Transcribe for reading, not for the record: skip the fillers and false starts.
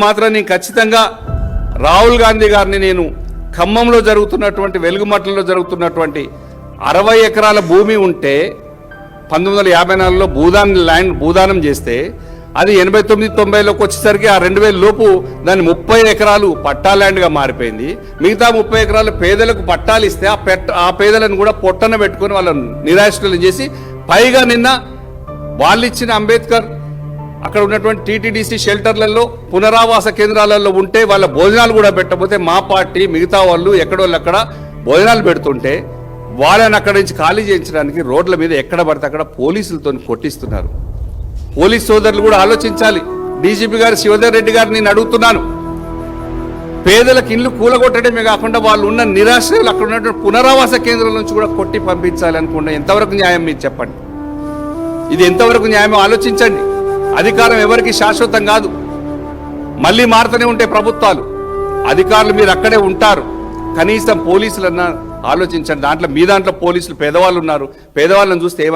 మాత్రం నేను ఖచ్చితంగా రాహుల్ గాంధీ గారిని నేను ఖమ్మంలో జరుగుతున్నటువంటి వెలుగుమట్లలో జరుగుతున్నటువంటి 60 ఎకరాల భూమి ఉంటే 1954లో భూదానం చేస్తే అది 89-90లోకి వచ్చేసరికి ఆ 2000 లోపు దాన్ని 30 ఎకరాలు పట్టా ల్యాండ్గా మారిపోయింది. మిగతా 30 ఎకరాలు పేదలకు పట్టాలు ఇస్తే ఆ పేదలను కూడా పొట్టన పెట్టుకొని వాళ్ళని నిరాశ్రయం చేసి పైగా నిన్న వాళ్ళు ఇచ్చిన అంబేద్కర్ అక్కడ ఉన్నటువంటి టీటీడీసీ షెల్టర్లలో పునరావాస కేంద్రాలలో ఉంటే వాళ్ళ భోజనాలు కూడా పెట్టకపోతే మా పార్టీ మిగతా వాళ్ళు ఎక్కడోళ్ళు అక్కడ భోజనాలు పెడుతుంటే వాళ్ళని అక్కడి నుంచి ఖాళీ చేయించడానికి రోడ్ల మీద ఎక్కడ పడితే అక్కడ పోలీసులతో కొట్టిస్తున్నారు. పోలీస్ సోదరులు కూడా ఆలోచించాలి. డీజీపీ గారు శివధర్ రెడ్డి గారిని నేను అడుగుతున్నాను, పేదలకు ఇల్లు కూలగొట్టడమే కాకుండా వాళ్ళు ఉన్న నిరాశ్రయులు అక్కడ ఉన్నటువంటి పునరావాస కేంద్రాల నుంచి కూడా కొట్టి పంపించాలి అనుకున్న ఎంతవరకు న్యాయం మీరు చెప్పండి. ఇది ఎంతవరకు న్యాయం ఆలోచించండి. అధికారం ఎవరికి శాశ్వతం కాదు, మళ్ళీ మారుతూనే ఉంటాయి ప్రభుత్వాలు. అధికారులు మీరు అక్కడే ఉంటారు, కనీసం పోలీసులన్నా ఆలోచించండి. దాంట్లో పోలీసులు పేదవాళ్ళు ఉన్నారు, పేదవాళ్ళని చూస్తే